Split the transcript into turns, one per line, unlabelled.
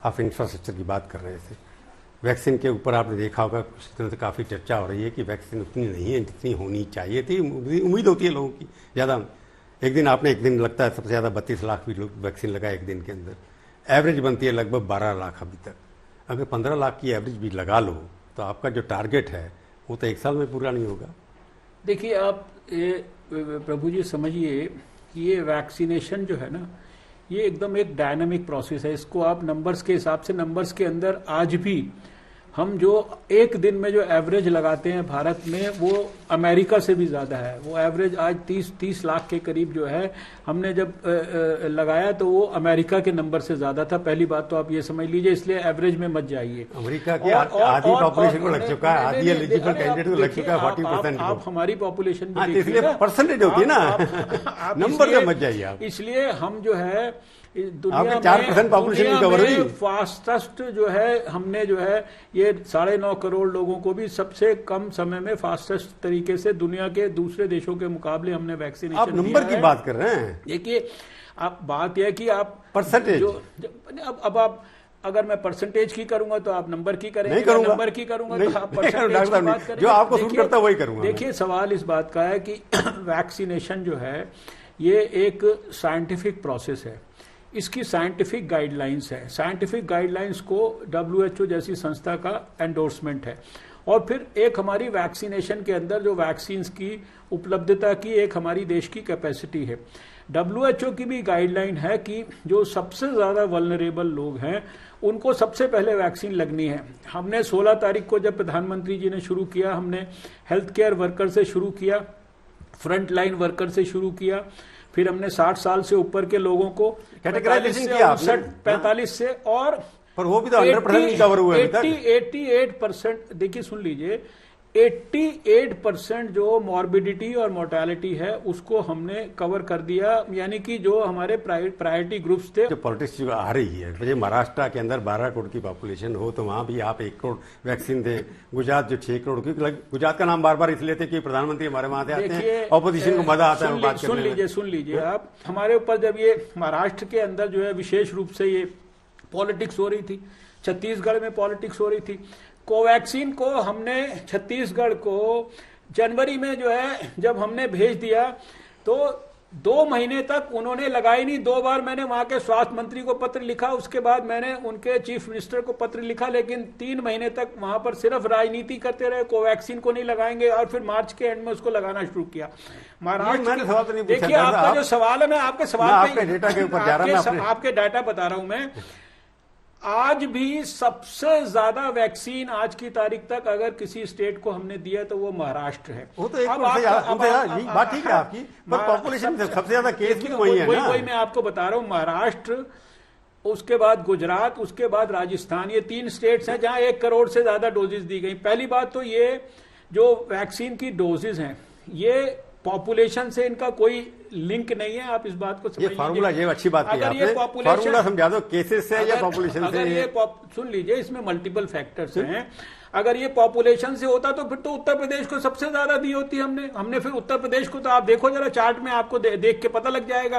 आप इंफ्रास्ट्रक्चर की बात कर रहे थे। वैक्सीन के ऊपर आपने देखा होगा कुछ दिनों से काफ़ी चर्चा हो रही है कि वैक्सीन उतनी नहीं है जितनी होनी चाहिए थी। उम्मीद होती है लोगों की ज़्यादा। एक दिन लगता है सबसे ज़्यादा 32 लाख भी लोग वैक्सीन लगाए एक दिन के अंदर। एवरेज बनती है लगभग 12 लाख अभी तक। अगर 15 लाख की एवरेज भी लगा लो तो आपका जो टारगेट है वो तो एक साल में पूरा नहीं होगा।
देखिए आप ये प्रभु जी समझिए कि ये वैक्सीनेशन जो है ना, ये एकदम एक डायनामिक प्रोसेस है। इसको आप नंबर्स के हिसाब से, नंबर्स के अंदर आज भी हम जो एक दिन में जो एवरेज लगाते हैं भारत में, वो अमेरिका से भी ज्यादा है। वो एवरेज आज 30 लाख के करीब जो है हमने जब लगाया तो वो अमेरिका के नंबर से ज्यादा था। पहली बात तो आप ये समझ लीजिए, इसलिए एवरेज में मत जाइए।
अमेरिका की आधी पॉपुलेशन को लग चुका है, आधी एलिजिबल कैंडिडेट को लग चुका है 40%।
आप हमारी पॉपुलेशन
इसलिए परसेंटेज होती है ना, नंबर से मत जाइए आप।
इसलिए हम जो है दुनिया
4% पॉपुलेशन भी कवर हुई।
फास्टेस्ट जो है हमने जो है ये 9.5 करोड़ लोगों को भी सबसे कम समय में फास्टेस्ट तरीके से दुनिया के दूसरे देशों के मुकाबले हमने वैक्सीनेशन।
आप नंबर की बात कर रहे हैं।
देखिए आप बात यह कि आप
परसेंटेज
अब आप अगर मैं परसेंटेज की करूंगा तो आप नंबर की करेंगे, नंबर की करूंगा तो आप परसेंटेज की बात करेंगे।
जो आपको सूट करता है वही करूंगा।
देखिए सवाल इस बात का है कि वैक्सीनेशन जो है ये एक साइंटिफिक प्रोसेस है, इसकी साइंटिफिक गाइडलाइंस है। साइंटिफिक गाइडलाइंस को WHO जैसी संस्था का एंडोर्समेंट है। और फिर एक हमारी वैक्सीनेशन के अंदर जो वैक्सीन की उपलब्धता की एक हमारी देश की कैपेसिटी है। WHO की भी गाइडलाइन है कि जो सबसे ज्यादा वल्नरेबल लोग हैं उनको सबसे पहले वैक्सीन लगनी है। हमने 16 तारीख को जब प्रधानमंत्री जी ने शुरू किया, हमने हेल्थ केयर वर्कर से शुरू किया, फ्रंट लाइन वर्कर से शुरू किया, फिर हमने 60 साल से ऊपर के लोगों को
कैटेगराइजेशन किया
45 से, और
पर वो भी तो 100% कवर हुए अभी तक।
88% देखिए सुन लीजिए, 88% जो मॉर्बिडिटी और मोर्टेलिटी है उसको हमने कवर कर दिया। यानी कि जो हमारे प्रायोरिटी ग्रुप्स थे।
जो पॉलिटिक्स जो आ रही है, मुझे महाराष्ट्र के अंदर 12 करोड़ की पॉपुलेशन हो तो वहां भी आप 1 करोड़ वैक्सीन दे। गुजरात जो 6 करोड़ की, गुजरात का नाम बार बार इसलिए थे कि प्रधानमंत्री हमारे वहां से आते हैं, ऑपोजिशन को मजा आता है बात करने में।
सुन लीजिए आप, हमारे ऊपर जब ये महाराष्ट्र के अंदर जो है विशेष रूप से ये पॉलिटिक्स हो रही थी, छत्तीसगढ़ में पॉलिटिक्स हो रही थी। कोवैक्सीन को हमने छत्तीसगढ़ को जनवरी में जो है जब हमने भेज दिया तो 2 महीने तक उन्होंने लगाई नहीं। 2 बार मैंने वहां के स्वास्थ्य मंत्री को पत्र लिखा, उसके बाद मैंने उनके चीफ मिनिस्टर को पत्र लिखा, लेकिन 3 महीने तक वहां पर सिर्फ राजनीति करते रहे, कोवैक्सीन को नहीं लगाएंगे। और फिर मार्च के एंड में उसको लगाना शुरू किया। महाराष्ट्र, देखिए आपका जो सवाल है, मैं आपके सवाल
आपके डेटा के ऊपर जा रहा हूं,
आपके डाटा बता रहा हूं मैं। आज भी सबसे ज्यादा वैक्सीन आज की तारीख तक अगर किसी स्टेट को हमने दिया तो वो महाराष्ट्र है।
वो तो एक बात ठीक है आपकी, पर पॉपुलेशन सबसे ज्यादा केस भी वही है ना।
वही मैं आपको बता रहा हूं, महाराष्ट्र, उसके बाद गुजरात, उसके बाद राजस्थान, ये 3 स्टेट्स हैं जहां 1 करोड़ से ज्यादा डोजेज दी गई। पहली बात तो ये जो वैक्सीन की डोजेज हैं ये पॉपुलेशन से इनका कोई लिंक नहीं है। आप इस बात को समझ,
ये फार्मूला, ये अच्छी बात है आपने, फार्मूला समझा दो केसेस से या पॉपुलेशन से।
अगर ये सुन लीजिए, इसमें मल्टीपल फैक्टर्स हैं। अगर ये पॉपुलेशन से होता तो फिर तो उत्तर प्रदेश को सबसे ज्यादा दी होती हमने फिर उत्तर प्रदेश को तो आप देखो जरा चार्ट में, आपको देख के पता लग जाएगा।